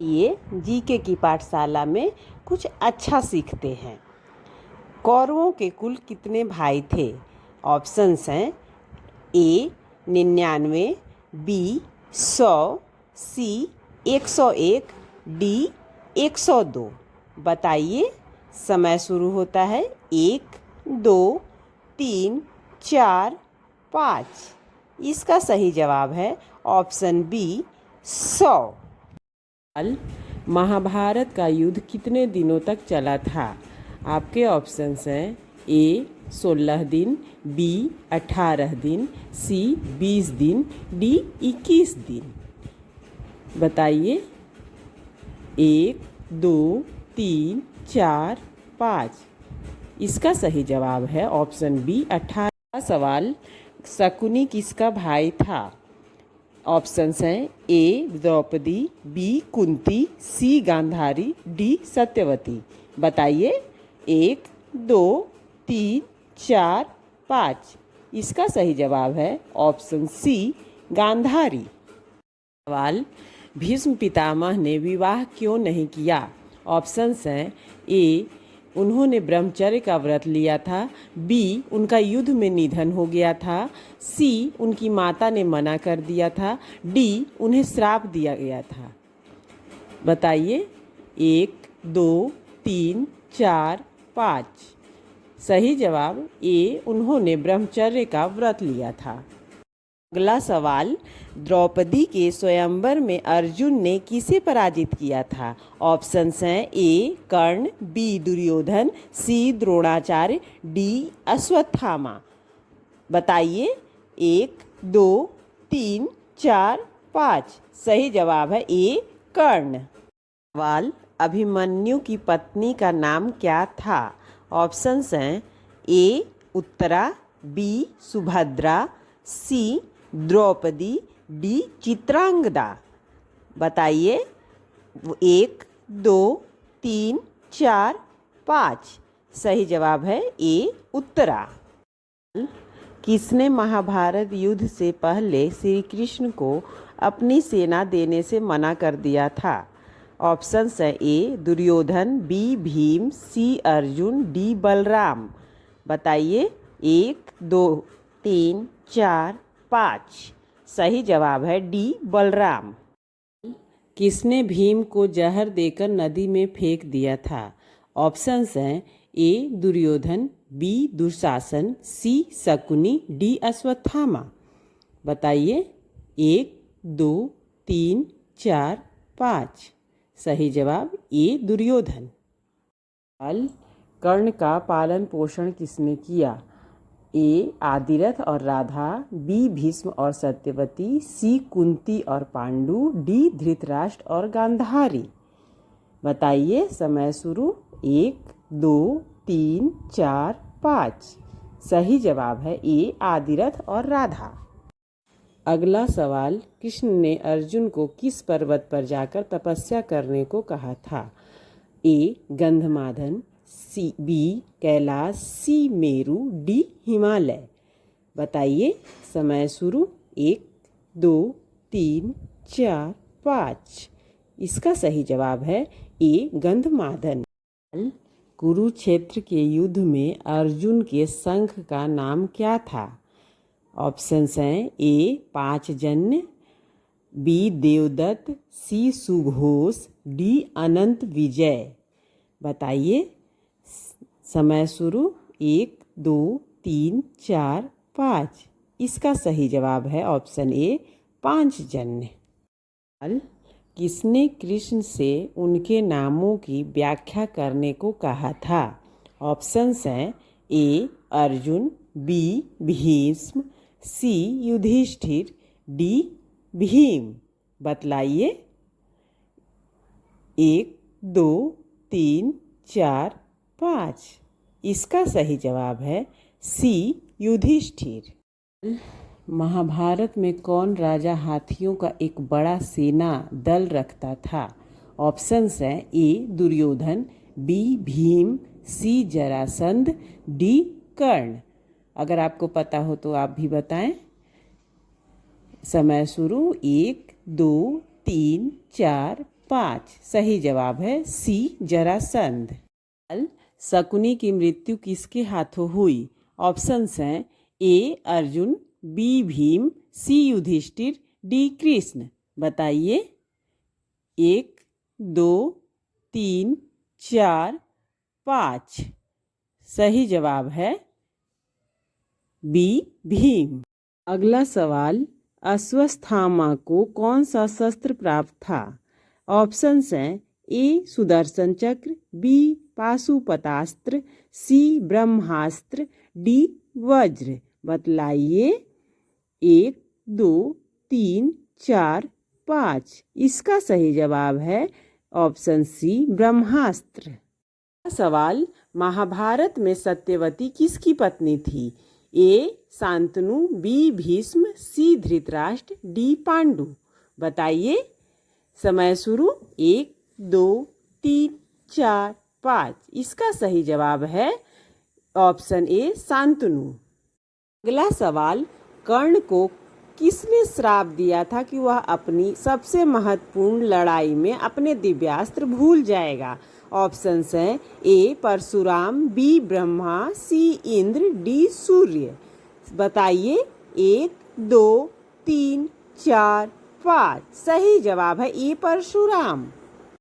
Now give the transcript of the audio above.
ये जीके की पाठशाला में कुछ अच्छा सीखते हैं। कौरवों के कुल कितने भाई थे? ऑप्शंस हैं ए 99, बी 100, सी 101, डी 102। बताइए। समय शुरू होता है। 1, 2, 3, 4, 5। इसका सही जवाब है ऑप्शन बी 100। महाभारत का युद्ध कितने दिनों तक चला था? आपके ऑप्शंस हैं ए 16 दिन, बी 18 दिन, सी 20 दिन, डी 21 दिन। बताइए। 1, 2, 3, 4, 5। इसका सही जवाब है ऑप्शन बी 18। सवाल, शकुनी किसका भाई था? ऑप्शंस हैं ए द्रौपदी, बी कुंती, सी गांधारी, डी सत्यवती। बताइए। 1, 2, 3, 4, 5। इसका सही जवाब है ऑप्शन सी गांधारी। सवाल, भीष्म पितामह ने विवाह क्यों नहीं किया? ऑप्शंस हैं ए उन्होंने ब्रह्मचर्य का व्रत लिया था, बी उनका युद्ध में निधन हो गया था, सी उनकी माता ने मना कर दिया था, डी उन्हें श्राप दिया गया था। बताइए। 1, 2, 3, 4, 5। सही जवाब ए उन्होंने ब्रह्मचर्य का व्रत लिया था। अगला सवाल, द्रौपदी के स्वयंवर में अर्जुन ने किसे पराजित किया था? ऑप्शंस हैं ए कर्ण, बी दुर्योधन, सी द्रोणाचार्य, डी अश्वत्थामा। बताइए। 1, 2, 3, 4, 5। सही जवाब है ए कर्ण। सवाल, अभिमन्यु की पत्नी का नाम क्या था? ऑप्शंस हैं ए उत्तरा, बी सुभद्रा, सी द्रौपदी, डी चित्रांगदा। बताइए। 1, 2, 3, 4, 5। सही जवाब है ए उत्तरा। किसने महाभारत युद्ध से पहले श्री कृष्ण को अपनी सेना देने से मना कर दिया था? ऑप्शंस हैं ए दुर्योधन, बी भीम, सी अर्जुन, डी बलराम। बताइए। 1, 2, 3, 4, 5। सही जवाब है डी बलराम। किसने भीम को जहर देकर नदी में फेंक दिया था? ऑप्शंस हैं ए दुर्योधन, बी दुशासन, सी शकुनी, डी अश्वत्थामा। बताइए। 1, 2, 3, 4, 5। सही जवाब ए दुर्योधन। कर्ण का पालन पोषण किसने किया? ए आदिरथ और राधा, बी भीष्म और सत्यवती, सी कुंती और पांडु, डी धृतराष्ट्र और गांधारी। बताइए। समय शुरू। 1, 2, 3, 4, 5। सही जवाब है ए आदिरथ और राधा। अगला सवाल, कृष्ण ने अर्जुन को किस पर्वत पर जाकर तपस्या करने को कहा था? ए गंधमादन, सी बी कैलाश, सी मेरु, डी हिमालय। बताइए। समय शुरू। 1, 2, 3, 4, 5। इसका सही जवाब है ए गंधमादन। कुरुक्षेत्र के युद्ध में अर्जुन के शंख का नाम क्या था? ऑप्शंस हैं ए पांचजन्य, बी देवदत्त, सी सुघोष, डी अनंत विजय। बताइए। समय शुरू। 1, 2, 3, 4, 5। इसका सही जवाब है ऑप्शन ए पांचजन्य। किसने कृष्ण से उनके नामों की व्याख्या करने को कहा था? ऑप्शंस हैं ए अर्जुन, बी भीष्म, सी युधिष्ठिर, डी भीम। बतलाइए। 1, 2, 3, 4, 5। इसका सही जवाब है सी युधिष्ठिर। महाभारत में कौन राजा हाथियों का एक बड़ा सेना दल रखता था? ऑप्शंस हैं ए दुर्योधन, बी भीम, सी जरासंध, डी कर्ण। अगर आपको पता हो तो आप भी बताएं। समय शुरू। 1, 2, 3, 4, 5। सही जवाब है सी जरासंध। शकुनी की मृत्यु किसके हाथों हुई? ऑप्शंस हैं ए अर्जुन, बी भीम, सी युधिष्ठिर, डी कृष्ण। बताइए। 1, 2, 3, 4, 5। सही जवाब है बी भीम। अगला सवाल, अश्वत्थामा को कौन सा शस्त्र प्राप्त था? ऑप्शंस हैं ए सुदर्शन चक्र, बी पाशुपतास्त्र, सी ब्रह्मास्त्र, डी वज्र। बतलाइए। 1, 2, 3, 4, 5। इसका सही जवाब है ऑप्शन सी ब्रह्मास्त्र। सवाल, महाभारत में सत्यवती किसकी पत्नी थी? ए शांतनु, बी भीष्म, सी धृतराष्ट्र, डी पांडु। बताइए। समय शुरू। 1, 2, 3, 4, 5। इसका सही जवाब है ऑप्शन ए शांतनु। अगला सवाल, कर्ण को किसने श्राप दिया था कि वह अपनी सबसे महत्वपूर्ण लड़ाई में अपने दिव्यास्त्र भूल जाएगा? ऑप्शंस हैं ए परशुराम, बी ब्रह्मा, सी इंद्र, डी सूर्य। बताइए। 1, 2, 3, 4, 5। सही जवाब है ए परशुराम।